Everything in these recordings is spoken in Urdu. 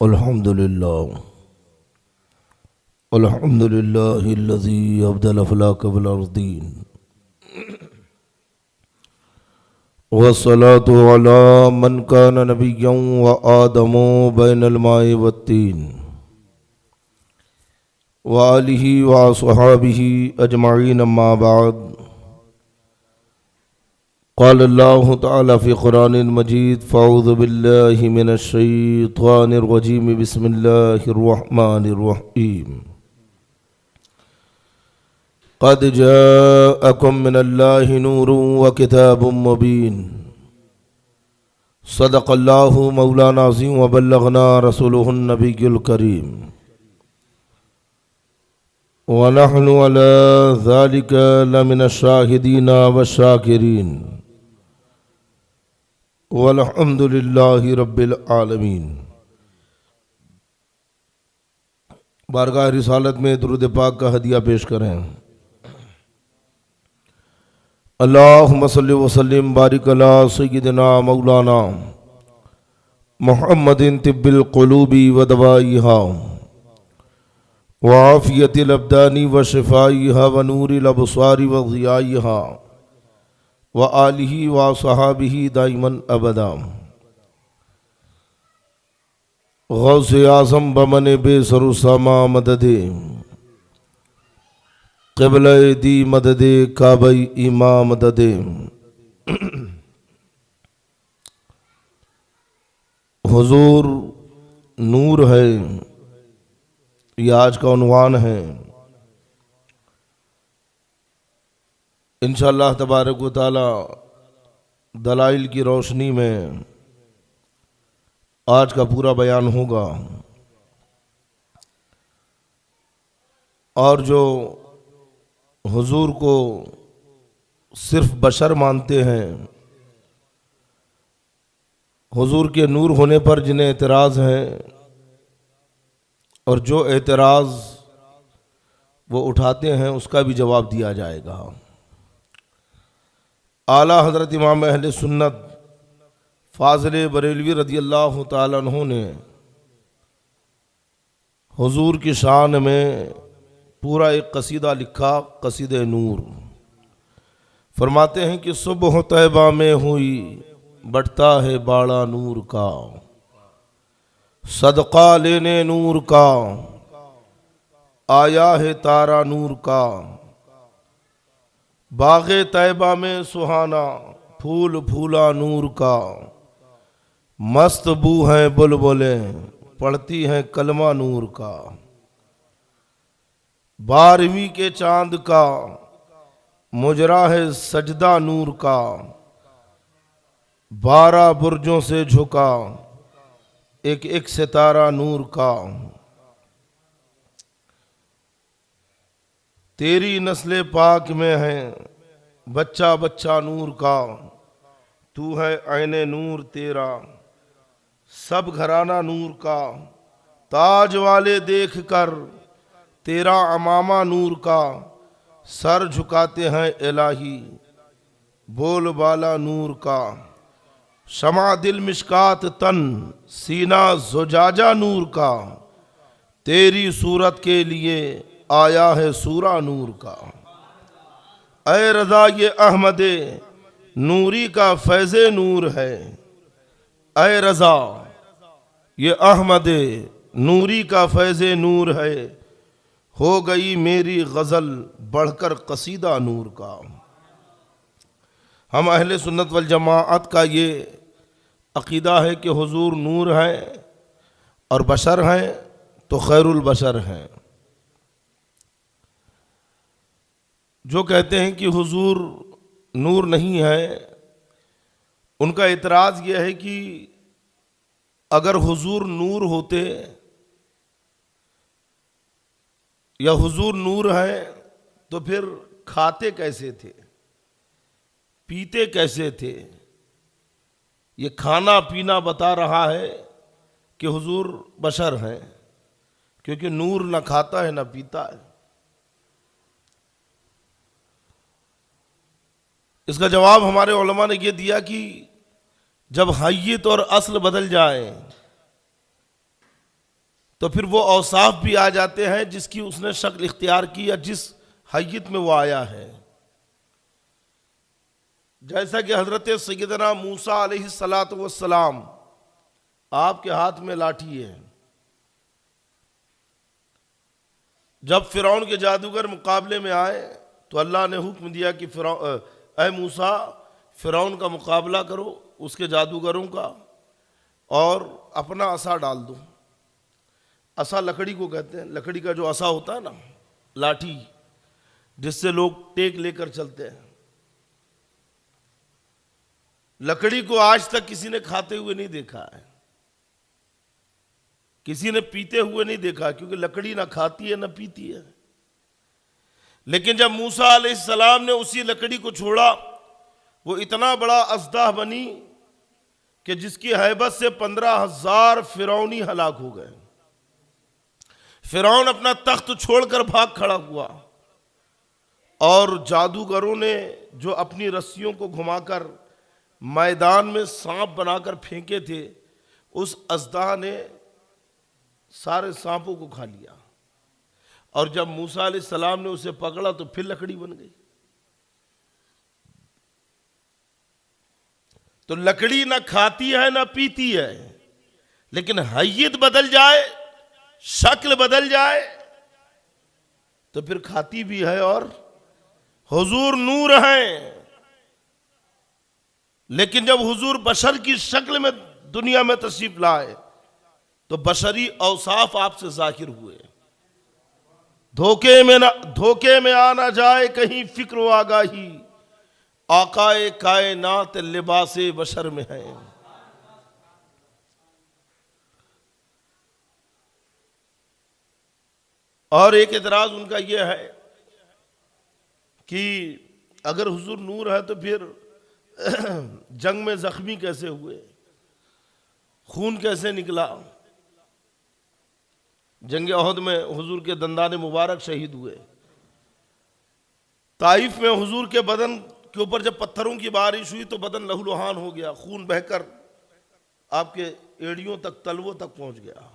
الحمد لله الذي أبدل أفلاك بالأرضين والصلاة على من كان نبيا وآدم بين الماء والطين وآله وصحابه أجمعين أما بعد قال الله تعالى في قرآن المجيد فأعوذ بالله من الشيطان الرجيم بسم الله الرحمن الرحيم قد جاءكم من الله نور وكتاب مبين صدق الله مولانا العظيم وبلغنا رسوله النبي الكريم ونحن على ذلك لمن الشاهدين والشاكرين والحمد للہ رب العالمین۔ بارگاہ رسالت میں درود پاک کا ہدیہ پیش کریں۔ اللہم صلی وسلم بارک علی سیدنا مولانا محمد طب القلوب ودوائیہا وعافیت الابدان وشفائیہا ونور الابصار وضیائیہا وآلہ وصحابہ دائماً ابدا۔ غوث اعظم بمن بے سر و ساما مدد قبلہ دی مدد کعبہ امام مدد۔ حضور نور ہے، یہ آج کا عنوان ہے۔ انشاءاللہ تبارک و تعالی دلائل کی روشنی میں آج کا پورا بیان ہوگا، اور جو حضور کو صرف بشر مانتے ہیں، حضور کے نور ہونے پر جنہیں اعتراض ہیں، اور جو اعتراض وہ اٹھاتے ہیں اس کا بھی جواب دیا جائے گا۔ اعلیٰ حضرت امام اہل سنت فاضل بریلوی رضی اللہ تعالیٰ عنہ نے حضور کی شان میں پورا ایک قصیدہ لکھا، قصیدہ نور۔ فرماتے ہیں کہ صبح طیبہ میں ہوئی بٹتا ہے باڑا نور کا، صدقہ لینے نور کا آیا ہے تارا نور کا، باغ طیبہ میں سہانا پھول پھولا نور کا، مست بو ہیں بلبلیں پڑھتی ہیں کلمہ نور کا، 12ویں کے چاند کا مجرا ہے سجدہ نور کا، 12 برجوں سے جھکا ایک ایک ستارہ نور کا، تیری نسل پاک میں ہے بچہ بچہ نور کا، تو ہے عین نور تیرا سب گھرانہ نور کا، تاج والے دیکھ کر تیرا امامہ نور کا، سر جھکاتے ہیں الہی بول بالا نور کا، شمع دل مشکات تن سینہ زجاجہ نور کا، تیری صورت کے لیے آیا ہے سورہ نور کا، اے رضا یہ احمد نوری کا فیض نور ہے، اے رضا یہ احمد نوری کا فیض نور ہے، ہو گئی میری غزل بڑھ کر قصیدہ نور کا۔ ہم اہل سنت والجماعت کا یہ عقیدہ ہے کہ حضور نور ہیں اور بشر ہیں تو خیر البشر ہیں۔ جو کہتے ہیں کہ حضور نور نہیں ہے، ان کا اعتراض یہ ہے کہ اگر حضور نور ہوتے یا حضور نور ہے تو پھر کھاتے کیسے تھے، پیتے کیسے تھے؟ یہ کھانا پینا بتا رہا ہے کہ حضور بشر ہیں، کیونکہ نور نہ کھاتا ہے نہ پیتا ہے۔ اس کا جواب ہمارے علماء نے یہ دیا کہ جب حیت اور اصل بدل جائیں تو پھر وہ اوصاف بھی آ جاتے ہیں جس کی اس نے شکل اختیار کی یا جس حیت میں وہ آیا ہے. جیسا کہ حضرت سیدنا موسیٰ علیہ السلام آپ کے ہاتھ میں لاٹھی ہے. جب فرعون کے جادوگر مقابلے میں آئے تو اللہ نے حکم دیا کہ اے موسیٰ فرعون کا مقابلہ کرو اس کے جادوگروں کا اور اپنا عصا ڈال دو. عصا لکڑی کو کہتے ہیں, لکڑی کا جو عصا ہوتا ہے نا, لاٹھی جس سے لوگ ٹیک لے کر چلتے ہیں. لکڑی کو آج تک کسی نے کھاتے ہوئے نہیں دیکھا ہے, کسی نے پیتے ہوئے نہیں دیکھا, کیونکہ لکڑی نہ کھاتی ہے نہ پیتی ہے. لیکن جب موسیٰ علیہ السلام نے اسی لکڑی کو چھوڑا, وہ اتنا بڑا اژدہا بنی کہ جس کی ہیبت سے 15,000 فرعونی ہلاک ہو گئے. فرعون اپنا تخت چھوڑ کر بھاگ کھڑا ہوا, اور جادوگروں نے جو اپنی رسیوں کو گھما کر میدان میں سانپ بنا کر پھینکے تھے, اس اژدہا نے سارے سانپوں کو کھا لیا. اور جب موسیٰ علیہ السلام نے اسے پکڑا تو پھر لکڑی بن گئی. تو لکڑی نہ کھاتی ہے نہ پیتی ہے, لیکن حیت بدل جائے, شکل بدل جائے تو پھر کھاتی بھی ہے. اور حضور نور ہیں, لیکن جب حضور بشر کی شکل میں دنیا میں تشریف لائے تو بشری اوصاف آپ سے ظاہر ہوئے. دھوکے میں آنا جائے کہیں فکر و آگاہی, آقائے کائنات لباس بشر میں ہے. اور ایک اعتراض ان کا یہ ہے کہ اگر حضور نور ہے تو پھر جنگ میں زخمی کیسے ہوئے, خون کیسے نکلا؟ جنگ احد میں حضور کے دندان مبارک شہید ہوئے. طائف میں حضور کے بدن کے اوپر جب پتھروں کی بارش ہوئی تو بدن لہولہان ہو گیا, خون بہہ کر آپ کے ایڑیوں تک, تلووں تک پہنچ گیا.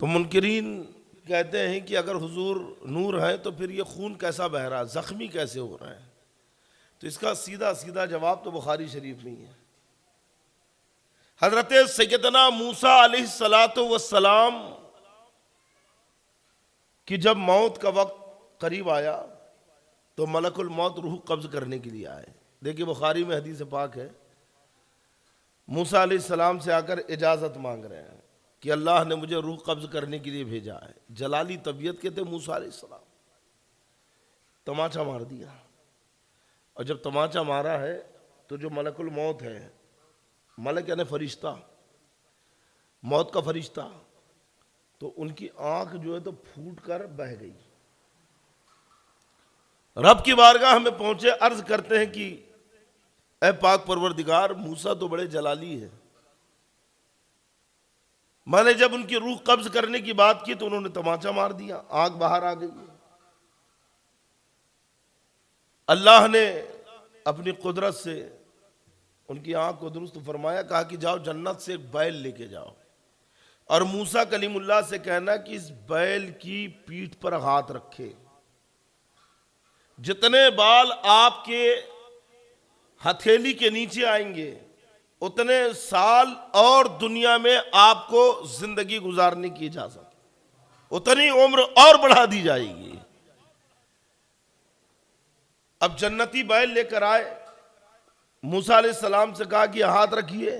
تو منکرین کہتے ہیں کہ اگر حضور نور ہے تو پھر یہ خون کیسا بہہ رہا, زخمی کیسے ہو رہا ہے؟ تو اس کا سیدھا جواب تو بخاری شریف نہیں ہے. حضرت سیدنا موسیٰ علیہ السلام کی جب موت کا وقت قریب آیا تو ملک الموت روح قبض کرنے کے لیے آئے. دیکھیے بخاری میں حدیث پاک ہے, موسیٰ علیہ السلام سے آ کر اجازت مانگ رہے ہیں کہ اللہ نے مجھے روح قبض کرنے کے لیے بھیجا ہے. جلالی طبیعت کے تھے موسیٰ علیہ السلام. تماچا مار دیا, اور جب تماچا مارا ہے تو جو ملک الموت ہے, ملک یعنی فرشتہ, موت کا فرشتہ, تو ان کی آنکھ جو ہے تو پھوٹ کر بہہ گئی. رب کی بارگاہ میں پہنچے, عرض کرتے ہیں کہ اے پاک پروردگار, موسیٰ تو بڑے جلالی ہے, میں نے جب ان کی روح قبض کرنے کی بات کی تو انہوں نے تماچا مار دیا, آنکھ باہر آ گئی. اللہ نے اپنی قدرت سے ان کی آنکھ کو درست فرمایا, کہا کہ جاؤ جنت سے ایک بیل لے کے جاؤ, اور موسیٰ کلیم اللہ سے کہنا کہ اس بیل کی پیٹھ پر ہاتھ رکھے. جتنے بال آپ کے ہتھیلی کے نیچے آئیں گے اتنے سال اور دنیا میں آپ کو زندگی گزارنے کی اجازت, اتنی عمر اور بڑھا دی جائے گی. اب جنتی بیل لے کر آئے, موسیٰ علیہ السلام سے کہا کہ ہاتھ رکھیے,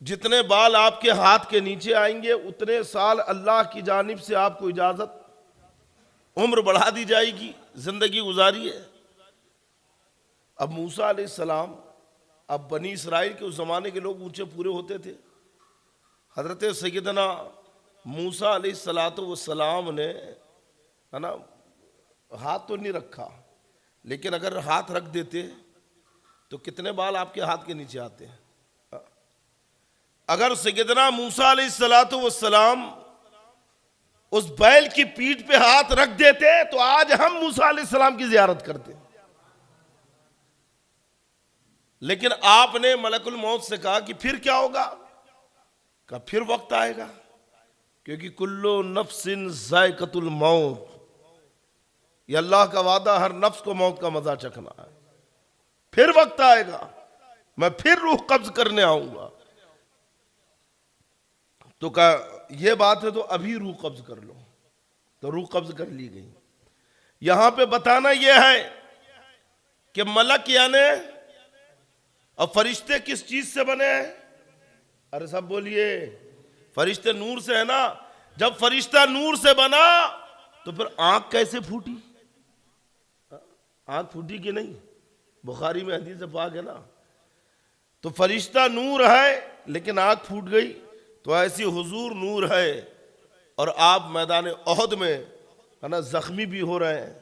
جتنے بال آپ کے ہاتھ کے نیچے آئیں گے اتنے سال اللہ کی جانب سے آپ کو اجازت, عمر بڑھا دی جائے گی, زندگی گزاری ہے. اب موسیٰ علیہ السلام, اب بنی اسرائیل کے اس زمانے کے لوگ اونچے پورے ہوتے تھے. حضرت سیدنا موسیٰ علیہ السلام نے ہے نا ہاتھ تو نہیں رکھا, لیکن اگر ہاتھ رکھ دیتے تو کتنے بال آپ کے ہاتھ کے نیچے آتے ہیں. اگر سیدنا موسیٰ علیہ السلام اس بیل کی پیٹھ پہ ہاتھ رکھ دیتے تو آج ہم موسیٰ علیہ السلام کی زیارت کرتے. لیکن آپ نے ملک الموت سے کہا کہ پھر کیا ہوگا؟ کہ پھر وقت آئے گا. کیونکہ کلو نفس ذائقۃ الموت، یہ اللہ کا وعدہ، ہر نفس کو موت کا مزہ چکھنا ہے، پھر وقت آئے گا میں پھر روح قبض کرنے آؤں گا۔ تو کہا یہ بات ہے تو ابھی روح قبض کر لو، تو روح قبض کر لی گئی۔ یہاں پہ بتانا یہ ہے کہ ملک یعنی اور فرشتے کس چیز سے بنے ہیں؟ ارے سب بولیے، فرشتے نور سے ہے نا۔ جب فرشتہ نور سے بنا تو پھر آنکھ کیسے پھوٹی؟ آنکھ پھوٹی کہ نہیں؟ بخاری میں حدیث پاک ہے نا۔ تو فرشتہ نور ہے لیکن آنکھ پھوٹ گئی، تو ایسی حضور نور ہے اور آپ میدان احد میں ہے نا زخمی بھی ہو رہے ہیں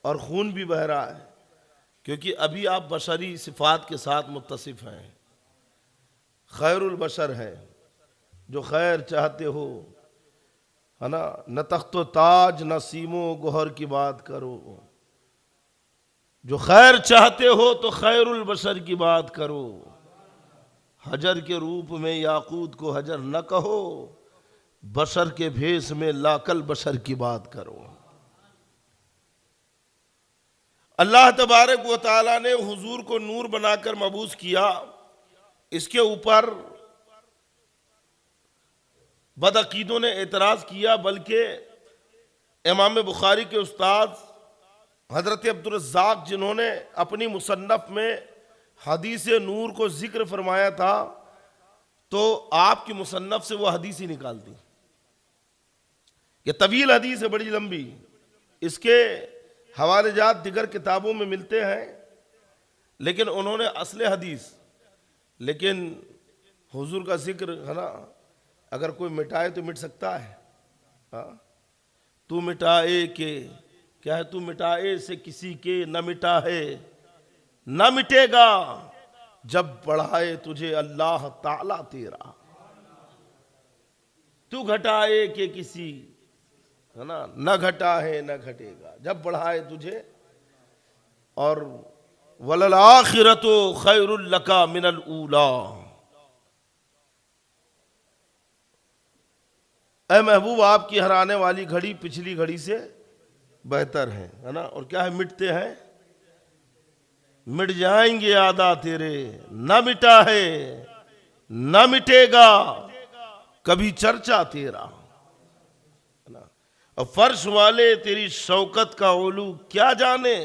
اور خون بھی بہہ رہا ہے، کیونکہ ابھی آپ بشری صفات کے ساتھ متصف ہیں، خیر البشر ہیں، جو خیر چاہتے ہو ہے نا، نہ تخت و تاج نہ سیم و گوہر کی بات کرو، جو خیر چاہتے ہو تو خیر البشر کی بات کرو، حجر کے روپ میں یاقوت کو حجر نہ کہو، بشر کے بھیس میں لاکل بشر کی بات کرو۔ اللہ تبارک و تعالیٰ نے حضور کو نور بنا کر مبعوث کیا، اس کے اوپر بدعقیدوں نے اعتراض کیا، بلکہ امام بخاری کے استاد حضرت عبدالرزاق جنہوں نے اپنی مصنف میں حدیث نور کو ذکر فرمایا تھا، تو آپ کی مصنف سے وہ حدیث ہی نکال دی۔ یہ طویل حدیث ہے، بڑی لمبی، اس کے حوالے جات دیگر کتابوں میں ملتے ہیں، لیکن انہوں نے اصل حدیث، لیکن حضور کا ذکر ہے نا، اگر کوئی مٹائے تو مٹ سکتا ہے، تو مٹائے کہ کیا ہے، تو مٹائے سے کسی کے نہ مٹا ہے، نہ مٹے گا جب بڑھائے تجھے اللہ تعالیٰ تیرا، تو گھٹائے کہ کسی ہے نا نہ گھٹا ہے نہ گھٹے گا جب بڑھائے تجھے، اور وَلَلْآخِرَةُ خَيْرٌ لَكَ مِنَ الْأُولَىٰ۔ اے محبوب، آپ کی ہر آنے والی گھڑی پچھلی گھڑی سے بہتر ہے نا، اور کیا ہے، مٹتے ہیں، مٹ جائیں گے آدھا تیرے، نہ مٹا ہے نہ مٹے گا کبھی چرچا تیرا، اور فرش والے تیری شوکت کا علو کیا جانے،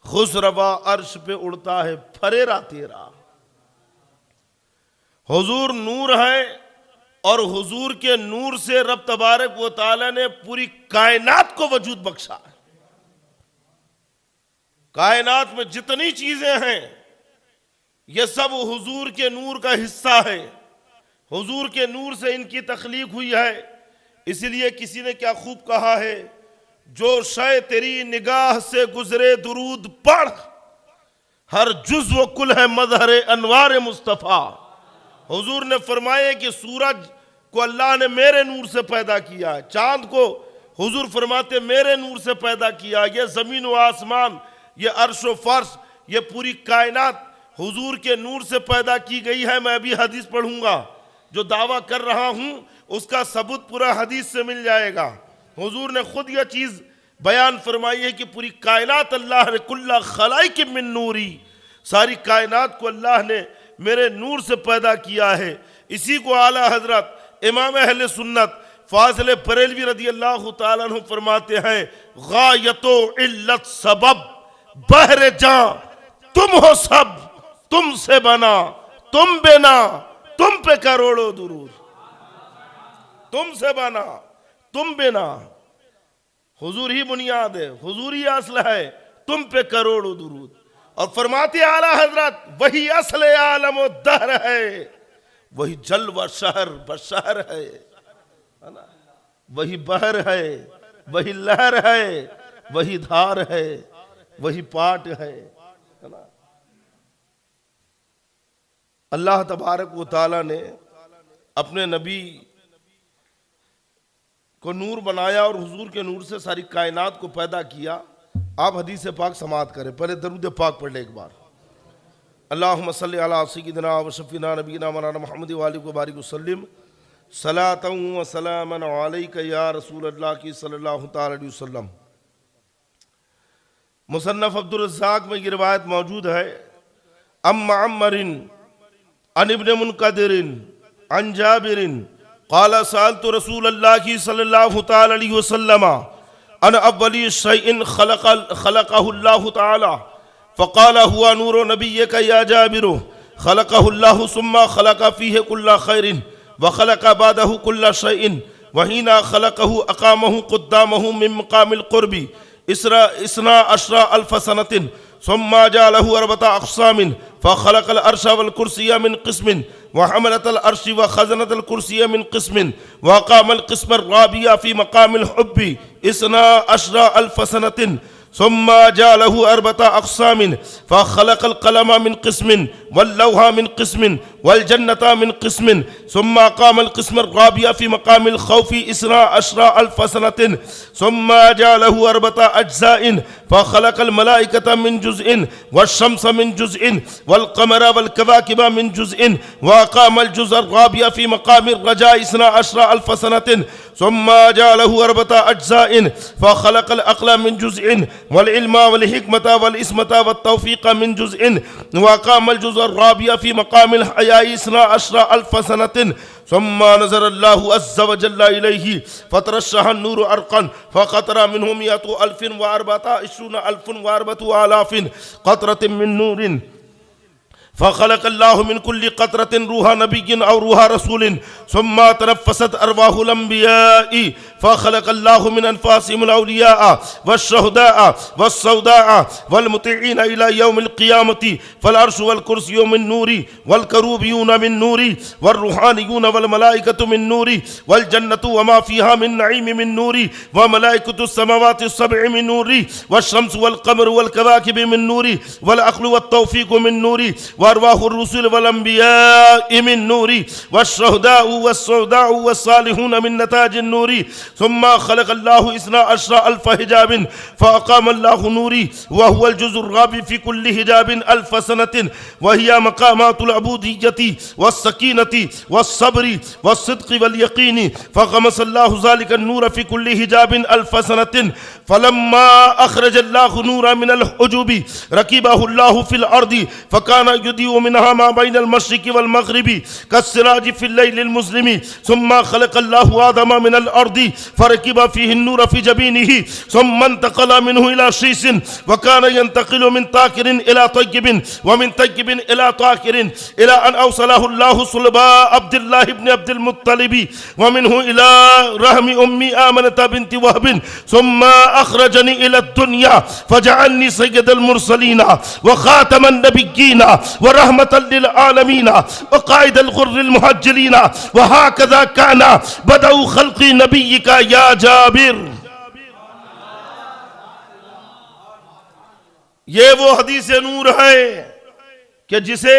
خسروا عرش پہ اڑتا ہے پھریرا تیرا۔ حضور نور ہے، اور حضور کے نور سے رب تبارک و تعالی نے پوری کائنات کو وجود بخشا ہے۔ کائنات میں جتنی چیزیں ہیں یہ سب حضور کے نور کا حصہ ہے، حضور کے نور سے ان کی تخلیق ہوئی ہے۔ اس لیے کسی نے کیا خوب کہا ہے، جو شے تیری نگاہ سے گزرے درود پڑھ، ہر جزو کل ہے مظہر انوار مصطفیٰ۔ حضور نے فرمایا کہ سورج کو اللہ نے میرے نور سے پیدا کیا، چاند کو حضور فرماتے میرے نور سے پیدا کیا، یہ زمین و آسمان، یہ عرش و فرش، یہ پوری کائنات حضور کے نور سے پیدا کی گئی ہے۔ میں ابھی حدیث پڑھوں گا، جو دعویٰ کر رہا ہوں اس کا ثبوت پورا حدیث سے مل جائے گا۔ حضور نے خود یہ چیز بیان فرمائی ہے کہ پوری کائنات اللہ نے کل خلائق من نوری، ساری کائنات کو اللہ نے میرے نور سے پیدا کیا ہے۔ اسی کو اعلیٰ حضرت امام اہل سنت فاضل بریلوی رضی اللہ تعالیٰ عنہ فرماتے ہیں، غایت و علت سبب بحر جاں تم ہو سب، تم سے بنا تم بنا تم پہ کروڑوں درود، تم سے بنا تم بنا، حضور ہی بنیاد ہے، حضور ہی اصل ہے، تم پہ کروڑوں درود۔ اور فرماتے اعلیٰ حضرت وہی اصل عالم و دہر ہے، وہی جلوہ شہر بشہر ہے، وہی بحر ہے، وہی لہر ہے، وہی دھار ہے، وہی پاٹ ہے۔ اللہ تبارک و تعالیٰ نے اپنے نبی کو نور بنایا اور حضور کے نور سے ساری کائنات کو پیدا کیا۔ آپ حدیث پاک سماعت کریں، پہلے درود پاک پڑھ لیں ایک بار۔ اللہم صلی علی سیدنا و شفینا نبینا مولانا محمد و آلہ و بارک وسلم۔ صلاۃ و سلاما علیک یا رسول اللہ کی صلی اللہ تعالی علیہ وسلم۔ مصنف عبدالرزاق میں یہ روایت موجود ہے، ام معمر عن ابن منقدر عن جابر قال سألت رسول اللہ صلی اللہ تعالی علیہ وسلم عن اول شيء خلقه الله تعالى فقال هو نور نبيك يا جابر خلقه الله ثم خلق فيه كل خير وخلق بعده كل شيء وحين خلقه أقامه قدامه من مقام القرب 12,000 سنة ثم جعله 4 أقسام فخلق العرش والكرسي من قسم وحملة العرش وخزنة الكرسي من قسم وقام القسم الرابع في مقام الحب 12,000 سنة ثم جعله 4 أقسام فخلق القلم من قسم واللوح من قسم والجنة من قسم ثم قام القسم الرابع في مقام الخوف 12,000 سنة ثم جعله 4 أجزاء فخلق الملائكة من جزء والشمس من جزء والقمر والكواكب من جزء وقام الجزء الرابع في مقام الرجاء 12,000 سنة ثم جعله 4 أجزاء فخلق العقل من جزء والعلم والحكمة والإسمة والتوفيق من جزء وقام الجزء الرابع في مقام الحياة 12,000 سنة ثم نظر الله عز وجل إليه فترشح النور أرقا فقطر منه 124,000 قطرة من نور فخلق الله من كل قطرة روح نبي أو روح رسول ثم تنفست أرواح الأنبياء فخلق الله من أنفاسهم الأولياء والشهداء والسوداء والمطيعين إلى يوم القيامة فالعرش والكرسي من نور والكروبيون من نور والروحانيون والملائكة من نور والجنة وما فيها من نعيم من نور وملائكة السماوات السبع من نور والشمس والقمر والكواكب من نور والعقل والتوفيق من نور وارواح الرسل والانبياء من نور والشهداء والسوداء والصالحون من نتاج النور ثم خلق الله 12,000 حجاب فأقام الله نوري وهو الجزء الرابع في كل حجاب 1,000 سنة وهي مقامات العبودية والسكينة والصبر والصدق واليقين فغمس الله ذلك النور في كل حجاب 1,000 سنة فلما أخرج الله نورا من الحجب ركبه الله في الأرض فكان يضيء منها ما بين المشرق والمغرب كالسراج في الليل المظلم ثم خلق الله آدم من الأرض فركب فيه النور في جبينه ثم انتقل منه إلى شيس وكان ينتقل من طاكر إلى طيب ومن طيب إلى طاكر إلى أن أوصله الله صلباء عبد الله بن عبد المطلب ومنه إلى رحم أمي آمنة بنت وهب ثم أخرجني إلى الدنيا فجعلني سيد المرسلين وخاتم النبيين ورحمة للعالمين وقائد الغر المهجلين وهكذا كان بدء خلق نبيك یا جابر۔ یہ وہ حدیث نور ہے کہ جسے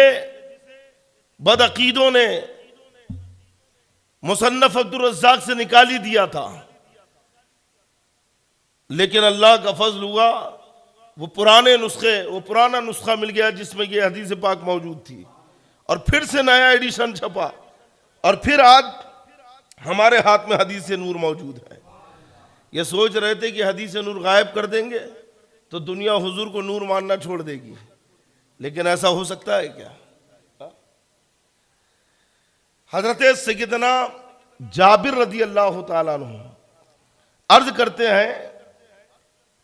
بدعقیدوں نے مصنف عبدالرزاق سے نکالی دیا تھا، لیکن اللہ کا فضل ہوا وہ پرانا نسخہ مل گیا جس میں یہ حدیث پاک موجود تھی، اور پھر سے نیا ایڈیشن چھپا، اور پھر آج ہمارے ہاتھ میں حدیث نور موجود ہے۔ یہ سوچ رہے تھے کہ حدیث نور غائب کر دیں گے تو دنیا حضور کو نور ماننا چھوڑ دے گی، لیکن ایسا ہو سکتا ہے کیا؟ حضرت سیدنا جابر رضی اللہ تعالیٰ عنہ عرض کرتے ہیں،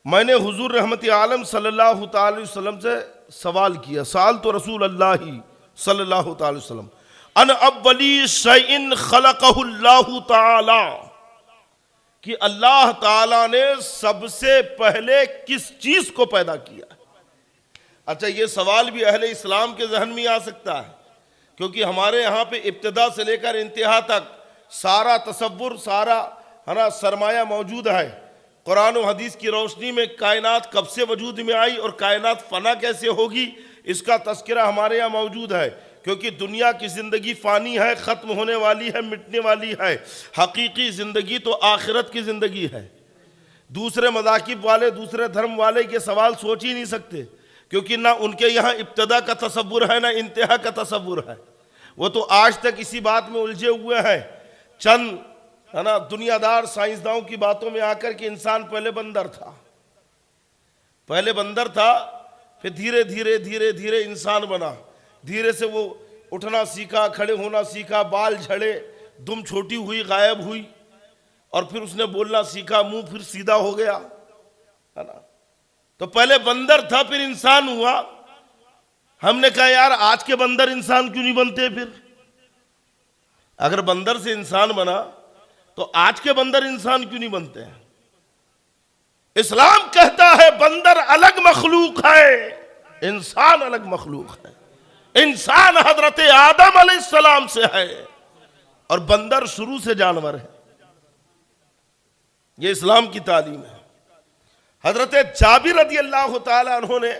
میں نے حضور رحمت عالم صلی اللہ تعالی وسلم سے سوال کیا، سألت رسول اللہ صلی اللہ تعالی وسلم ان اولی شیء خلقہ اللہ تعالی، کہ اللہ تعالیٰ نے سب سے پہلے کس چیز کو پیدا کیا۔ اچھا، یہ سوال بھی اہل اسلام کے ذہن میں آ سکتا ہے، کیونکہ ہمارے یہاں پہ ابتدا سے لے کر انتہا تک سارا تصور، سارا سرمایہ موجود ہے۔ قرآن و حدیث کی روشنی میں کائنات کب سے وجود میں آئی اور کائنات فنا کیسے ہوگی، اس کا تذکرہ ہمارے یہاں موجود ہے، کیونکہ دنیا کی زندگی فانی ہے، ختم ہونے والی ہے، مٹنے والی ہے۔ حقیقی زندگی تو آخرت کی زندگی ہے۔ دوسرے مذاہب والے، دوسرے دھرم والے یہ سوال سوچ ہی نہیں سکتے، کیونکہ نہ ان کے یہاں ابتدا کا تصور ہے، نہ انتہا کا تصور ہے۔ وہ تو آج تک اسی بات میں الجھے ہوئے ہیں چند ہے نا دنیا دار سائنسدانوں کی باتوں میں آ کر کہ انسان پہلے بندر تھا، پہلے بندر تھا، پھر دھیرے دھیرے دھیرے دھیرے انسان بنا، دھیرے سے وہ اٹھنا سیکھا، کھڑے ہونا سیکھا، بال جھڑے، دم چھوٹی ہوئی، غائب ہوئی، اور پھر اس نے بولنا سیکھا، منہ پھر سیدھا ہو گیا، ہے نا؟ تو پہلے بندر تھا، پھر انسان ہوا۔ ہم نے کہا یار آج کے بندر انسان کیوں نہیں بنتے؟ پھر اگر بندر سے انسان بنا تو آج کے بندر انسان کیوں نہیں بنتے ہیں؟ اسلام کہتا ہے بندر الگ مخلوق ہے، انسان الگ مخلوق ہے۔ انسان حضرت آدم علیہ السلام سے ہے اور بندر شروع سے جانور ہے۔ یہ اسلام کی تعلیم ہے۔ حضرت جابر رضی اللہ تعالی عنہ نے،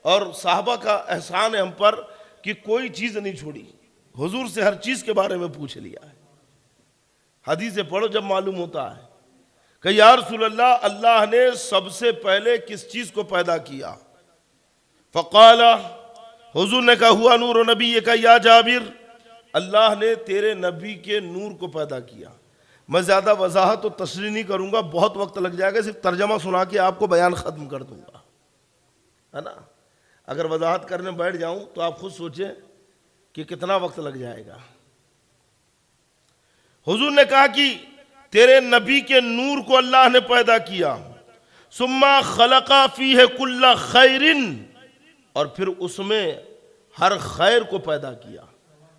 اور صحابہ کا احسان ہے ہم پر کہ کوئی چیز نہیں چھوڑی، حضور سے ہر چیز کے بارے میں پوچھ لیا ہے۔ حدیثیں پڑھو جب معلوم ہوتا ہے کہ یا رسول اللہ، اللہ نے سب سے پہلے کس چیز کو پیدا کیا؟ فقال، حضور نے کہا ہوا نور نبی کا یا جابر، اللہ نے تیرے نبی کے نور کو پیدا کیا۔ میں زیادہ وضاحت و تشریح نہیں کروں گا، بہت وقت لگ جائے گا، صرف ترجمہ سنا کے آپ کو بیان ختم کر دوں گا، ہے نا؟ اگر وضاحت کرنے بیٹھ جاؤں تو آپ خود سوچیں کہ کتنا وقت لگ جائے گا۔ حضور نے کہا کہ تیرے نبی کے نور کو اللہ نے پیدا کیا، ثم خلق فیہ کل خیر، اور پھر اس میں ہر خیر کو پیدا کیا،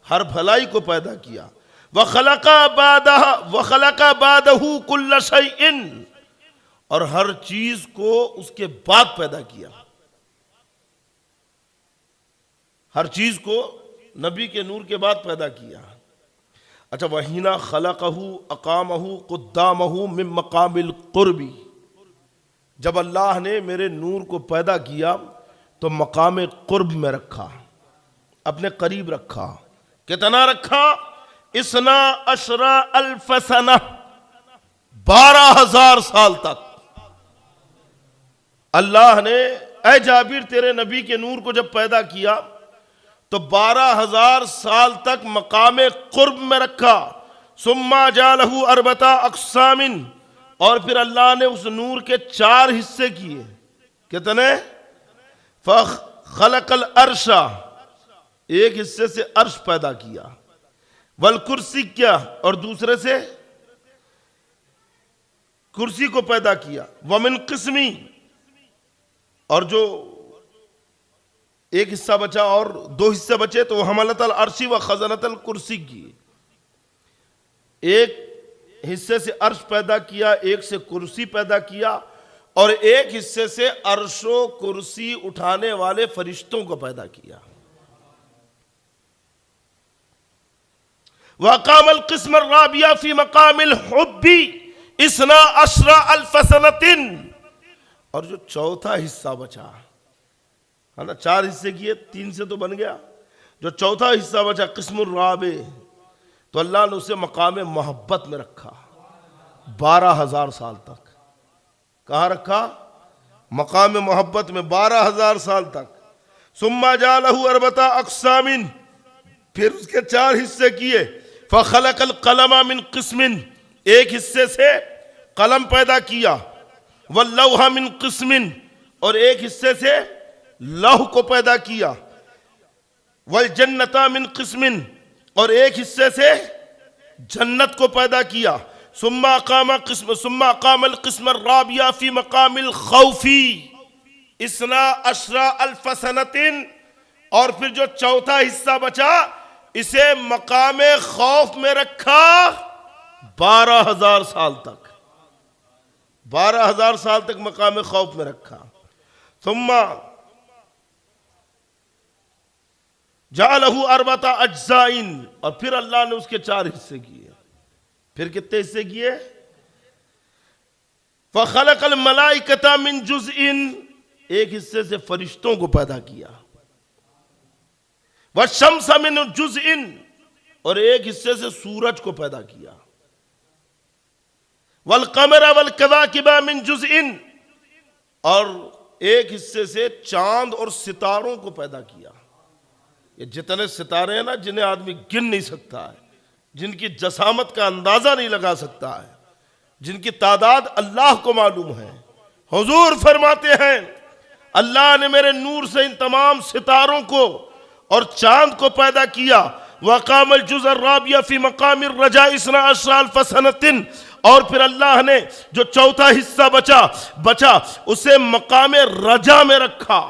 ہر بھلائی کو پیدا کیا، وخلق بعدہ کل شیء، اور ہر چیز کو اس کے بعد پیدا کیا، ہر چیز کو نبی کے نور کے بعد پیدا کیا۔ اچھا، وَحِينَ خَلَقَهُ أَقَامَهُ قُدَّامَهُ مِن مَقَامِ الْقُرْبِ، جب اللہ نے میرے نور کو پیدا کیا تو مقام قرب میں رکھا، اپنے قریب رکھا۔ کتنا رکھا؟ 12,000 سنہ، 12,000 سال تک۔ اللہ نے اے جابر تیرے نبی کے نور کو جب پیدا کیا تو 12,000 سال تک مقام قرب میں رکھا۔ ثم جعلہ 4 اقسام، اور پھر اللہ نے اس نور کے 4 حصے کیے۔ کتنے؟ فخلق العرش، ایک حصے سے عرش پیدا کیا، والکرسی کیا، اور دوسرے سے کرسی کو پیدا کیا، ومن قسمی، اور جو ایک حصہ بچا اور 2 حصے بچے تو حملت العرش و خزنت الکرسی کی، ایک حصے سے عرش پیدا کیا، ایک سے کرسی پیدا کیا، اور ایک حصے سے عرش و کرسی اٹھانے والے فرشتوں کو پیدا کیا۔ وَقَامَ الْقِسْمَ الرَّابِعَ فِي مَقَامِ الْحُبِّ 12,000 سنة، اور جو چوتھا حصہ بچا، ہے نا، 4 حصے کیے، 3 سے تو بن گیا، جو چوتھا حصہ بچا قسم الرابع، تو اللہ نے اسے مقام محبت میں رکھا 12,000 سال تک۔ کہاں رکھا؟ مقام محبت میں 12,000 سال تک۔ ثم جعلہ 4 اقسام، پھر اس کے 4 حصے کیے۔ فخلق القلم من قسم، ایک حصے سے قلم پیدا کیا، واللوح من قسم، اور ایک حصے سے لوح کو پیدا کیا، والجنت من قسم، اور ایک حصے سے جنت کو پیدا کیا۔ ثم اقام القسم الرابع فی مقام الخوف 12,000 سنة، اور پھر جو چوتھا حصہ بچا اسے مقام خوف میں رکھا 12,000 سال تک، 12,000 سال تک مقام خوف میں رکھا۔ ثم جعلہ 4 اجزاء، اور پھر اللہ نے اس کے 4 حصے کیے۔ پھر کتنے حصے کیے؟ فخلق الملائکۃ من جزء، ایک حصے سے فرشتوں کو پیدا کیا، والشمس من جزء، اور ایک حصے سے سورج کو پیدا کیا، والقمر والکواکب من جزء، اور ایک حصے سے چاند اور ستاروں کو پیدا کیا۔ یہ جتنے ستارے ہیں نا جنہیں آدمی گن نہیں سکتا ہے، جن کی جسامت کا اندازہ نہیں لگا سکتا ہے، جن کی تعداد اللہ کو معلوم ہے۔ حضور فرماتے ہیں اللہ نے میرے نور سے ان تمام ستاروں کو اور چاند کو پیدا کیا۔ وَقَامَ الْجُزَ الرَّابِيَ فِي مَقَامِ الرَّجَاءِ 12 أَلْفَ سَنَةٍ، اور پھر اللہ نے جو چوتھا حصہ بچا اسے مقام رجا میں رکھا،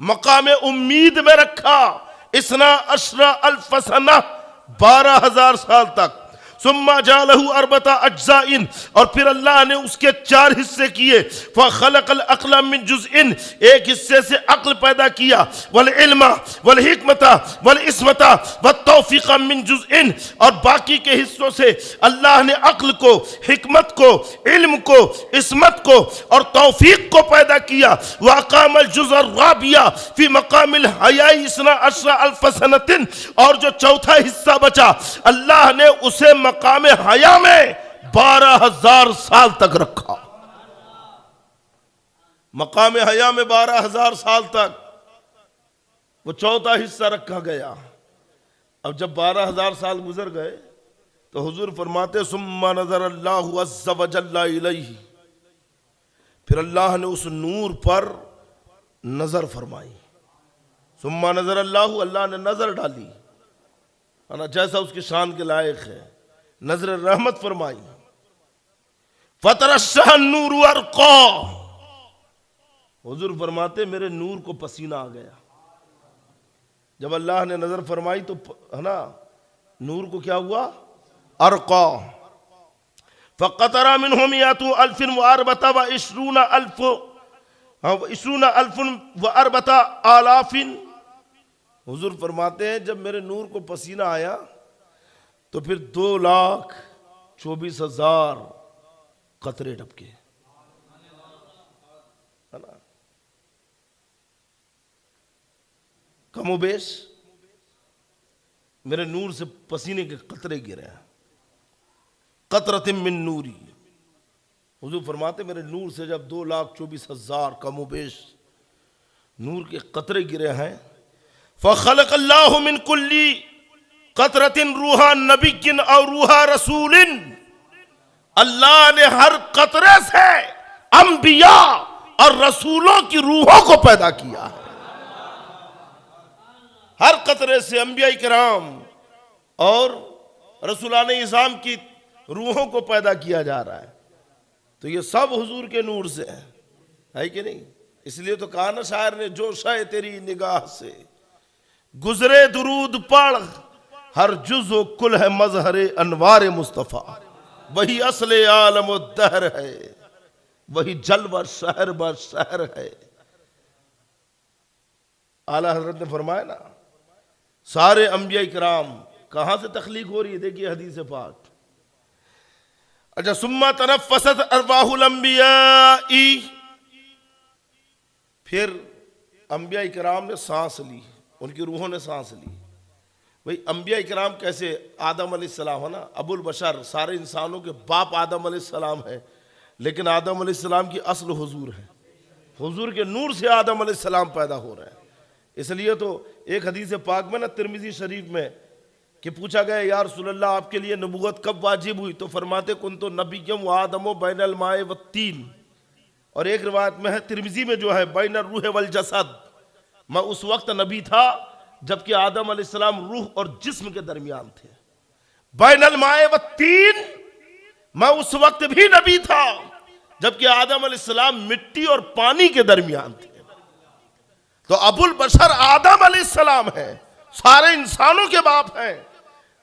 مقام امید میں رکھا، 12 ألف سنہ، 12,000 سال تک۔ ثم جعلہ 4 اجزاء، اور پھر اللہ نے اس کے 4 حصے کیے۔ فخلق العقل من جزء، ایک حصے سے عقل پیدا کیا، والعلم والحکمت والعصمت والتوفیق من جزء، اور باقی کے حصوں سے اللہ نے عقل کو، حکمت کو، علم کو، عصمت کو اور توفیق کو پیدا کیا۔ واقام الجزء الرابع فی مقام الحیاء 12 ألف سنة، اور جو چوتھا حصہ بچا اللہ نے اسے مقام حیا میں 12,000 سال تک رکھا۔ مقام حیا میں 12,000 سال تک وہ چوتھا حصہ رکھا گیا۔ اب جب 12,000 سال گزر گئے تو حضور فرماتے ثم نظر اللہ عز وجل الیہ، پھر اللہ نے اس نور پر نظر فرمائی۔ ثم نظر اللہ، اللہ نے نظر ڈالی، جیسا اس کی شان کے لائق ہے، نظر رحمت فرمائی۔ فترشح النور ورقا، حضور فرماتے میرے نور کو پسینہ آ گیا۔ جب اللہ نے نظر فرمائی تو ہے نا نور کو کیا ہوا؟ ارقا۔ فقطر منہ 124 ألف حضور فرماتے ہیں جب میرے نور کو پسینہ آیا تو پھر 2,24,000 قطرے ٹپکے۔ کم و بیش میرے نور سے پسینے کے قطرے گرے ہیں۔ قطرۃ من نوری، حضور فرماتے میرے نور سے جب 2,24,000 کم و بیش نور کے قطرے گرے ہیں۔ فخلق اللہ من کل قطرۃ روحا نبی او روحا رسول، اللہ نے ہر قطرے سے انبیاء اور رسولوں کی روحوں کو پیدا کیا ہے۔ ہر قطرے سے انبیاء کرام اور رسولان اعظام کی روحوں کو پیدا کیا جا رہا ہے۔ تو یہ سب حضور کے نور سے ہے کہ نہیں؟ اس لیے تو کہا نا شاعر نے جو شے تیری نگاہ سے گزرے درود پڑھ، ہر جز و کل ہے مظہر انوار مصطفیٰ، وہی اصل عالم الدہر ہے، وہی جلوہ شہر بر شہر ہے۔ اعلیٰ حضرت نے فرمایا نا سارے انبیاء کرام کہاں سے تخلیق ہو رہی ہے؟ دیکھیے حدیث پاک۔ اچھا ثم تنفست ارواح الانبیاء، پھر انبیاء کرام نے سانس لی، ان کی روحوں نے سانس لی۔ بھئی انبیاء کرام کیسے؟ آدم علیہ السلام ہے نا، ابو البشر، سارے انسانوں کے باپ آدم علیہ السلام ہے، لیکن آدم علیہ السلام کی اصل حضور ہے۔ حضور کے نور سے آدم علیہ السلام پیدا ہو رہے ہیں۔ اس لیے تو ایک حدیث پاک میں نا ترمذی شریف میں کہ پوچھا گیا یا رسول اللہ آپ کے لیے نبوت کب واجب ہوئی؟ تو فرماتے کنت نبیم و آدم بین الماء والتین، اور ایک روایت میں ہے ترمذی میں جو ہے بین الروح والجسد، میں اس وقت نبی تھا جبکہ آدم علیہ السلام روح اور جسم کے درمیان تھے۔ بین الماء والتین، میں اس وقت بھی نبی تھا جبکہ آدم علیہ السلام مٹی اور پانی کے درمیان تھے۔ تو ابو البشر آدم علیہ السلام ہے، سارے انسانوں کے باپ ہیں،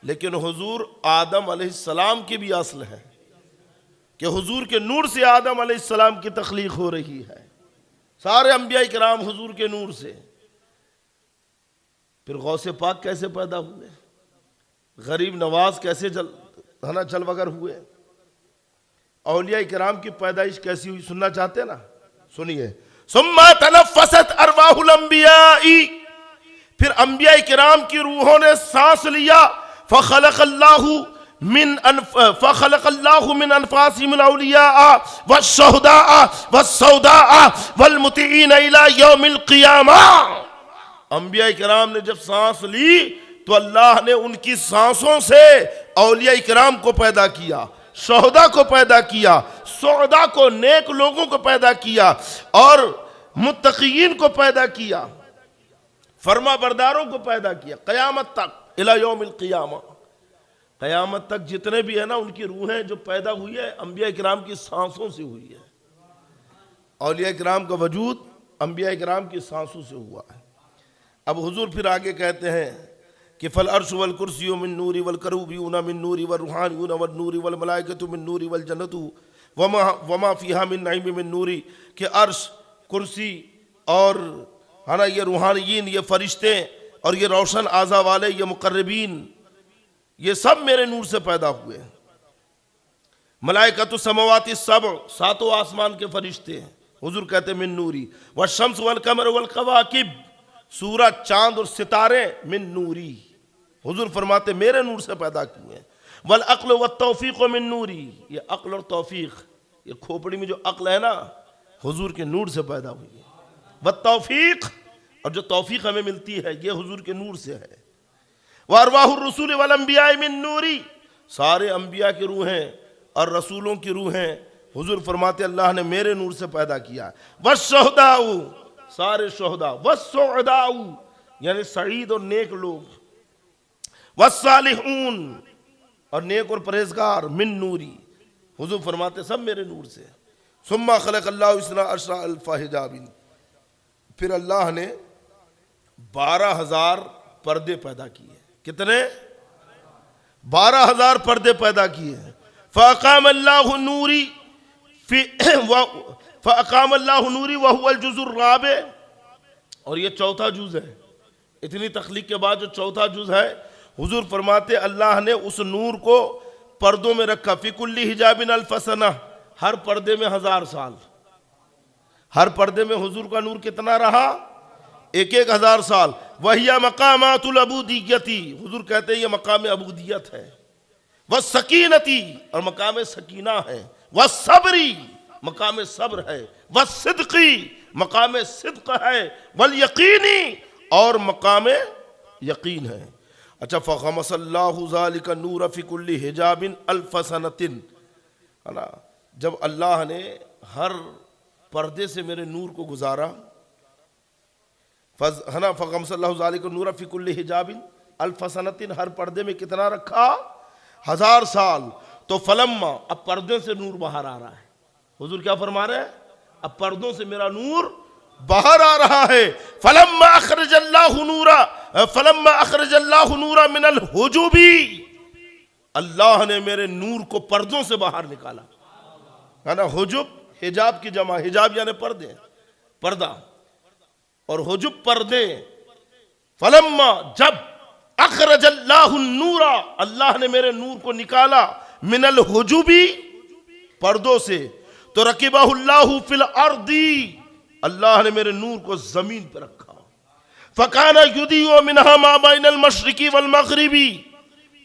لیکن حضور آدم علیہ السلام کی بھی اصل ہے کہ حضور کے نور سے آدم علیہ السلام کی تخلیق ہو رہی ہے۔ سارے انبیاء کرام حضور کے نور سے۔ پھر غوث پاک کیسے پیدا ہوئے؟ غریب نواز کیسے جلوگر ہوئے؟ اولیاء کرام کی پیدائش کیسی ہوئی؟ سننا چاہتے ہیں نا؟ سنیے۔ ثم تنفست ارواح الانبیاء، پھر انبیاء کرام کی روحوں نے سانس لیا۔ فخلق اللہ من انفاسهم الاولیاء والشہداء والسوداء والمطیعین الى یوم القیامہ۔ انبیاء کرام نے جب سانس لی تو اللہ نے ان کی سانسوں سے اولیاء اکرام کو پیدا کیا، شہداء کو پیدا کیا، سعداء کو، نیک لوگوں کو پیدا کیا، اور متقین کو پیدا کیا، فرما برداروں کو پیدا کیا، قیامت تک الی یوم القیامہ، قیامت تک جتنے بھی ہیں نا ان کی روحیں جو پیدا ہوئی ہے انبیاء اکرام کی سانسوں سے ہوئی ہے۔ اولیاء اکرام کا وجود انبیاء اکرام کی سانسوں سے ہوا ہے۔ اب حضور پھر آگے کہتے ہیں کہ فالعرش والکرسی من نوری والکروبیون من نوری والروحانیون والنوری والملائکۃ من نوری والجنۃ وما فیہا من نعیم من نوری، کہ عرش، کرسی اور یہ روحانیین، یہ فرشتے اور یہ روشن اعضا والے، یہ مقربین، یہ سب میرے نور سے پیدا ہوئے ہیں۔ ملائکۃ السماوات السبع، ساتوں آسمان کے فرشتے ہیں، حضور کہتے ہیں من نوری، والشمس والقمر والکواکب، سورج، چاند اور ستارے من نوری، حضور فرماتے میرے نور سے پیدا کیے ہیں۔ والعقل والتوفیق من نوری، یہ عقل اور توفیق، یہ کھوپڑی میں جو عقل ہے نا حضور کے نور سے پیدا ہوئی ہے۔ والتوفیق، اور جو توفیق ہمیں ملتی ہے یہ حضور کے نور سے ہے۔ وارواح الرسول والانبیاء من نوری، سارے انبیاء کی روحیں اور رسولوں کی روحیں حضور فرماتے اللہ نے میرے نور سے پیدا کیا۔ والشہداء، سارے شہداء، والسعداء یعنی سعید اور نیک لوگ، والصالحون اور نیک اور پرہیزگار من نوری، حضور فرماتے سب میرے نور سے۔ ثم خلق اللہ اسنا عشر الف حجاب، پھر اللہ نے 12,000 پردے پیدا کیے۔ کتنے؟ 12,000 پردے پیدا کیے ہیں۔ فاقام اللہ نوری فاقام اللہ نوری وہو الجزء الرابع، اور یہ چوتھا جز ہے۔ اتنی تخلیق کے بعد جو چوتھا جز ہے، حضور فرماتے اللہ نے اس نور کو پردوں میں رکھا۔ فی کل حجاب الف سنہ، ہر پردے میں 1000 سال، ہر پردے میں حضور کا نور کتنا رہا؟ 1000 سال۔ وَهِيَ مَقَامَاتُ الْعُبُودِيَّةِ، حضور کہتے ہیں یہ مقام عبودیت ہے۔ وَالسَّكِينَةِ، اور مقام سکینہ ہے۔ وَالصَّبْرِ، مقام صبر ہے۔ وَالصِّدْقِ، مقام صدق ہے۔ وَالْيَقِينِ، اور مقام یقین ہے۔ اچھا، فَخَمَسَ اللَّهُ ذَلِكَ النُّورَ فِي كُلِّ حِجَابٍ أَلْفَ سَنَةٍ، جب اللہ نے ہر پردے سے میرے نور کو گزارا، فَخَمَسَ اللَّهُ ذَلِكَ النُّورَ فِي كُلِّ حِجَابٍ أَلْفَ سَنَةٍ، ہر پردے میں کتنا رکھا؟ 1000 سال۔ تو فلما، اب پردے سے نور باہر آ رہا ہے۔ حضور کیا فرما رہے ہیں؟ اب پردوں سے میرا نور باہر آ رہا ہے۔ فلما اخرج اللہ نورا من الحجب، اللہ نے میرے نور کو پردوں سے باہر نکالا، ہے نا۔ حجب حجاب کی جمع، حجاب یعنی پردے، پردہ، اور حجب پردے۔ فلما، جب اخرج اللہ النور، اللہ نے میرے نور کو نکالا من الحجب، پردوں سے، تو رکبہ اللہ فی الارض، اللہ نے میرے نور کو زمین پہ رکھا۔ فکان یضیء منہا ما بین المشرق والمغرب،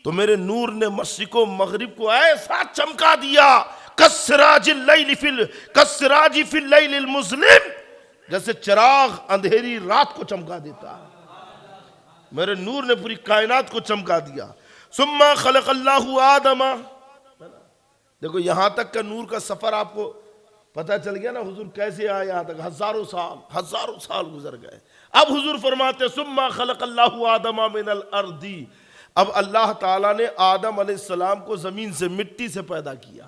تو میرے نور نے مشرق و مغرب کو ایسا چمکا دیا، کالسراج فی اللیل المظلم، جیسے چراغ اندھیری رات کو چمکا دیتا ہے، میرے نور نے پوری کائنات کو چمکا دیا۔ ثم خلق اللہ آدم، دیکھو یہاں تک کا نور کا سفر آپ کو پتہ چل گیا نا، حضور کیسے آئے یہاں تک، ہزاروں سال گزر گئے۔ اب حضور فرماتے ثم خلق اللہ آدم من الارض، اب اللہ تعالیٰ نے آدم علیہ السلام کو زمین سے، مٹی سے پیدا کیا،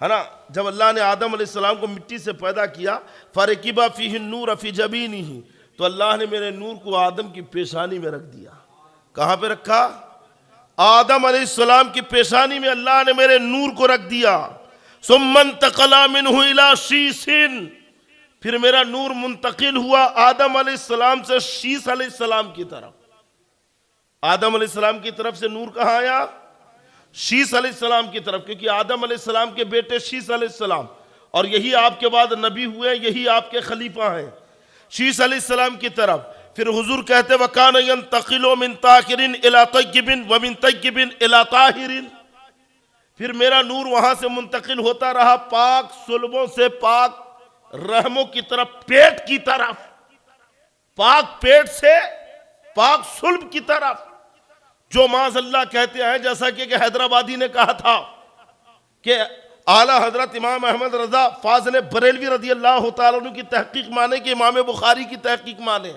ہے نا۔ جب اللہ نے آدم علیہ السلام کو مٹی سے پیدا کیا، فرکب فیہ النور فی جبینہ، تو اللہ نے میرے نور کو آدم کی پیشانی میں رکھ دیا۔ کہاں پہ رکھا؟ آدم علیہ السلام کی پیشانی میں اللہ نے میرے نور کو رکھ دیا۔ ثم انتقل منہ الی شیث، پھر میرا نور منتقل ہوا آدم علیہ السلام سے شیث علیہ السلام کی طرف۔ آدم علیہ السلام کی طرف سے نور کہاں آیا؟ شیث علیہ السلام کی طرف، کیونکہ آدم علیہ السلام کے بیٹے شیث علیہ السلام، اور یہی آپ کے بعد نبی ہوئے، یہی آپ کے خلیفہ ہیں، شیث علیہ السلام کی طرف۔ پھر حضور کہتے وَكَانَ يَنْتَقِلُ مِنْ طَاهِرٍ إِلَىٰ طَيِّبٍ وَمِنْ طَيِّبٍ إِلَىٰ طَاهِرٍ، پھر میرا نور وہاں سے منتقل ہوتا رہا پاک صلبوں سے پاک رحموں کی طرف، پیٹ کی طرف، پاک پیٹ سے پاک صلب کی طرف۔ جو معاذ اللہ کہتے ہیں، جیسا کہ حیدرآبادی نے کہا تھا کہ اعلیٰ حضرت امام احمد رضا فاضل بریلوی رضی اللہ تعالیٰ عنہ کی تحقیق مانے کہ امام بخاری کی تحقیق مانے،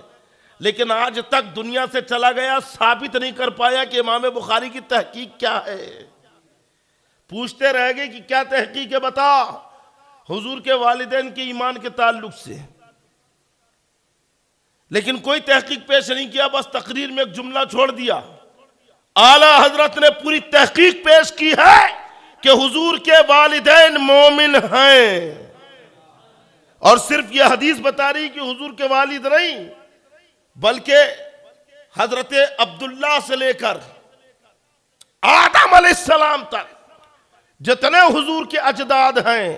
لیکن آج تک دنیا سے چلا گیا، ثابت نہیں کر پایا کہ امام بخاری کی تحقیق کیا ہے۔ پوچھتے رہ گئے کہ کیا تحقیق ہے، بتا۔ حضور کے والدین کے ایمان کے تعلق سے، لیکن کوئی تحقیق پیش نہیں کیا، بس تقریر میں ایک جملہ چھوڑ دیا۔ اعلیٰ حضرت نے پوری تحقیق پیش کی ہے کہ حضور کے والدین مومن ہیں، اور صرف یہ حدیث بتا رہی کہ حضور کے والد نہیں، بلکہ حضرت عبداللہ سے لے کر آدم علیہ السلام تک جتنے حضور کے اجداد ہیں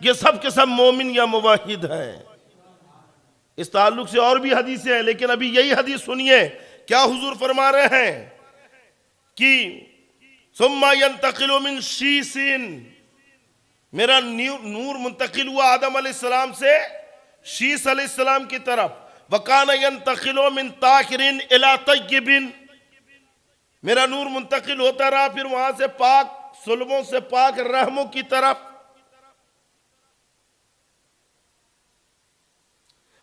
یہ سب کے سب مومن یا موحد ہیں۔ اس تعلق سے اور بھی حدیثیں ہیں، لیکن ابھی یہی حدیث سنیے کیا حضور فرما رہے ہیں کہ ثم ينتقل من شیس، میرا نور منتقل ہوا آدم علیہ السلام سے شیس علیہ السلام کی طرف، وَكَانَ يَنْتَقِلُ مِنْ طَاهِرٍ إِلَىٰ طَيِّبٍ، میرا نور منتقل ہوتا رہا پھر وہاں سے پاک سلبوں سے پاک رحموں کی طرف،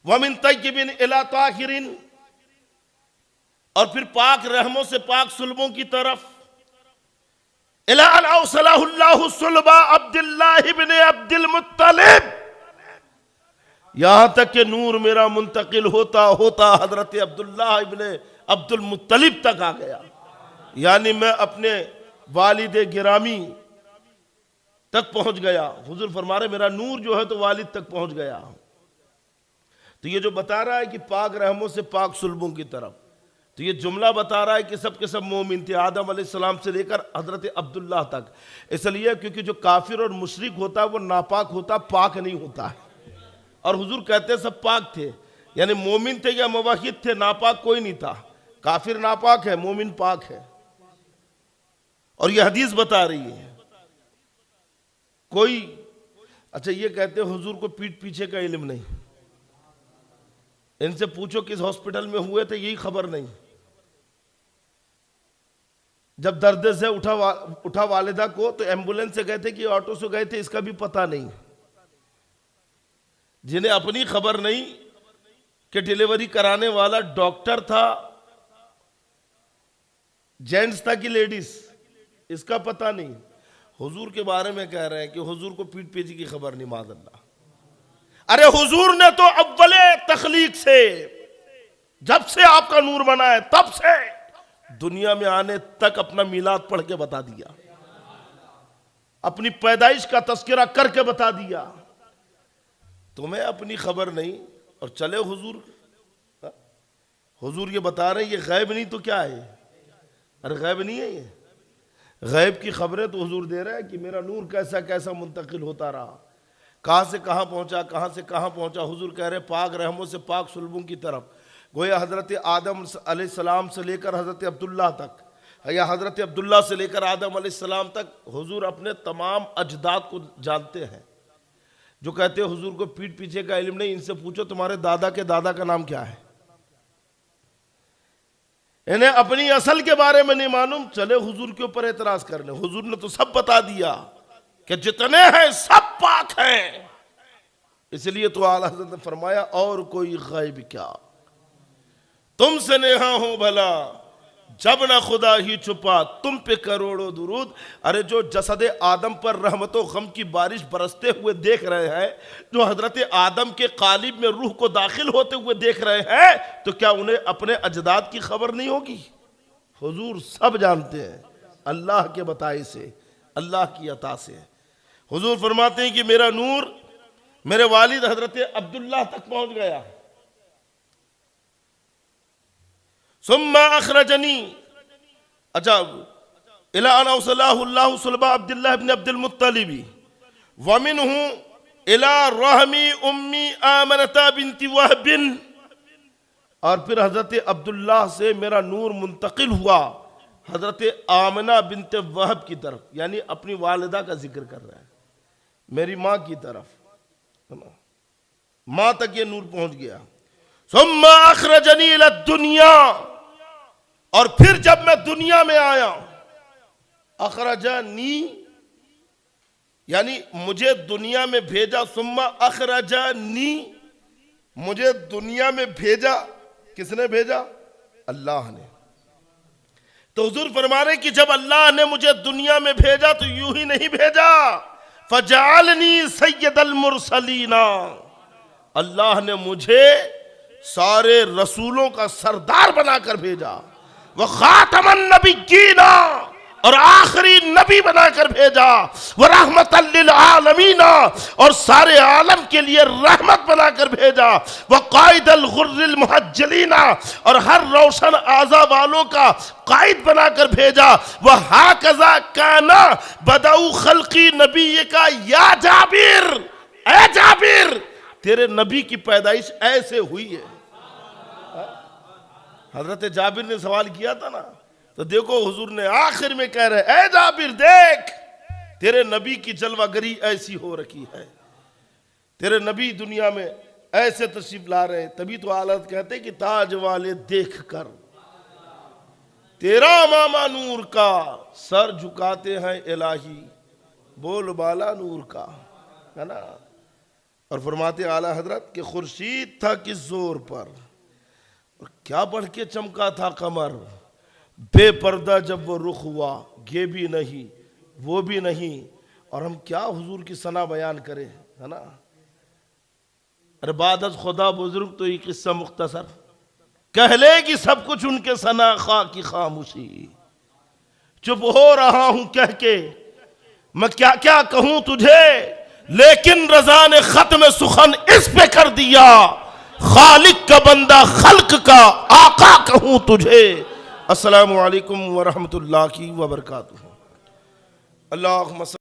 وَمِنْ طَيِّبٍ إِلَىٰ طَاهِرٍ، اور پھر پاک رحموں سے پاک سلبوں کی طرف، إِلَىٰ أَنْ أَوْصَلَهُ اللَّهُ صُلْبَ عَبْدِ اللَّهِ بْنِ عَبْدِ الْمُطَّلِبِ، یہاں تک کہ نور میرا منتقل ہوتا ہوتا حضرت عبداللہ ابن عبد المطلب تک آ گیا، یعنی میں اپنے والد گرامی تک پہنچ گیا۔ حضور فرما رہے میرا نور جو ہے تو والد تک پہنچ گیا۔ تو یہ جو بتا رہا ہے کہ پاک رحموں سے پاک سلبوں کی طرف، تو یہ جملہ بتا رہا ہے کہ سب کے سب مومن تھے، آدم علیہ السلام سے لے کر حضرت عبداللہ تک، اس لیے کیونکہ جو کافر اور مشرک ہوتا ہے وہ ناپاک ہوتا، پاک نہیں ہوتا ہے، اور حضور کہتے ہیں سب پاک تھے، یعنی مومن تھے یا موحد تھے، ناپاک کوئی نہیں تھا۔ کافر ناپاک ہے، مومن پاک ہے، اور یہ حدیث بتا رہی ہے۔ کوئی اچھا یہ کہتے ہیں حضور کو پیٹھ پیچھے کا علم نہیں، ان سے پوچھو کس ہاسپٹل میں ہوئے تھے یہی خبر نہیں، جب درد سے اٹھا والدہ کو تو ایمبولنس سے گئے تھے کہ آٹو سے گئے تھے اس کا بھی پتہ نہیں، جنہیں اپنی خبر نہیں کہ ڈیلیوری کرانے والا ڈاکٹر تھا، جینٹس تھا کہ لیڈیز، اس کا پتہ نہیں۔ حضور کے بارے میں کہہ رہے ہیں کہ حضور کو پیٹ پیچھے کی خبر نہیں، معاذ اللہ۔ ارے حضور نے تو اول تخلیق سے، جب سے آپ کا نور بنا ہے تب سے دنیا میں آنے تک اپنا میلاد پڑھ کے بتا دیا، اپنی پیدائش کا تذکرہ کر کے بتا دیا۔ تمہیں اپنی خبر نہیں اور چلے حضور یہ بتا رہے ہیں یہ غیب نہیں تو کیا ہے؟ ارے غیب نہیں ہے، یہ غیب کی خبریں تو حضور دے رہے ہیں کہ میرا نور کیسا کیسا منتقل ہوتا رہا، کہاں سے کہاں پہنچا، کہاں سے کہاں پہنچا۔ حضور کہہ رہے پاک رحموں سے پاک سلبوں کی طرف، گویا حضرت آدم علیہ السلام سے لے کر حضرت عبداللہ تک، یا حضرت عبداللہ سے لے کر آدم علیہ السلام تک حضور اپنے تمام اجداد کو جانتے ہیں۔ جو کہتے ہیں حضور کو پیٹ پیچھے کا علم نہیں، ان سے پوچھو تمہارے دادا کے دادا کا نام کیا ہے، انہیں اپنی اصل کے بارے میں نہیں معلوم، چلے حضور کے اوپر اعتراض کرنے۔ حضور نے تو سب بتا دیا کہ جتنے ہیں سب پاک ہیں، اس لیے تو اعلیٰ حضرت نے فرمایا اور کوئی غیب کیا، تم سے نیہا ہوں بھلا جب نہ خدا ہی چھپا تم پہ کروڑوں درود۔ ارے جو جسد آدم پر رحمت و غم کی بارش برستے ہوئے دیکھ رہے ہیں، جو حضرت آدم کے قالب میں روح کو داخل ہوتے ہوئے دیکھ رہے ہیں، تو کیا انہیں اپنے اجداد کی خبر نہیں ہوگی؟ حضور سب جانتے ہیں، اللہ کے بتائے سے، اللہ کی عطا سے۔ حضور فرماتے ہیں کہ میرا نور میرے والد حضرت عبداللہ تک پہنچ گیا۔ ثم اخرجنی، اچھا الی ان اوصلہ اللہ صلب عبد اللہ بن عبد المطلب ومنہ الی رحم امی آمنہ بنت وہب، اور پھر حضرت عبداللہ سے میرا نور منتقل ہوا حضرت آمنہ بنت وہب کی طرف، یعنی اپنی والدہ کا ذکر کر رہا ہے، میری ماں کی طرف، ماں تک یہ نور پہنچ گیا۔ ثم اخرجنی الی الدنیا، اور پھر جب میں دنیا میں آیا، اخرجنی یعنی مجھے دنیا میں بھیجا، ثم اخرجنی مجھے دنیا میں بھیجا، کس نے بھیجا؟ اللہ نے۔ تو حضور فرما رہے کہ جب اللہ نے مجھے دنیا میں بھیجا تو یوں ہی نہیں بھیجا، فجعلنی سید المرسلین، اللہ نے مجھے سارے رسولوں کا سردار بنا کر بھیجا، وخاتم النبیین، اور آخری نبی بنا کر بھیجا، ورحمت للعالمین، اور سارے عالم کے لیے رحمت بنا کر بھیجا، وقائد الغر المحجلین، اور ہر روشن اعضاء والوں کا قائد بنا کر بھیجا، وہکذا کان بدء خلقی نبیک یا جابر، اے جابر تیرے نبی کی پیدائش ایسے ہوئی ہے۔ حضرت جابر نے سوال کیا تھا نا، تو دیکھو حضور نے آخر میں کہہ رہے اے جابر دیکھ تیرے نبی کی جلوہ گری ایسی ہو رکھی ہے، تیرے نبی دنیا میں ایسے تشریف لا رہے، تبھی تو حالت کہتے ہیں کہ تاج والے دیکھ کر تیرا ماما نور کا سر جھکاتے ہیں الہی، بول بالا نور کا، ہے نا۔ اور فرماتے اعلیٰ حضرت کہ خورشید تھا کس زور پر، اور کیا بڑھ کے چمکا تھا قمر، بے پردہ جب وہ رخ ہوا، یہ بھی نہیں وہ بھی نہیں، اور ہم کیا حضور کی ثنا بیان کریں، ہے نا۔ ارے بعد از خدا بزرگ تو یہ قصہ مختصر، کہہ لے گی سب کچھ ان کے ثنا خواہ کی خاموشی، چپ ہو رہا ہوں کہہ کے میں کیا کیا کہوں تجھے، لیکن رضا نے ختم سخن اس پہ کر دیا، خالق کا بندہ خلق کا آقا کہوں تجھے۔ السلام علیکم ورحمۃ اللہ وبرکاتہ۔ اللہم صلی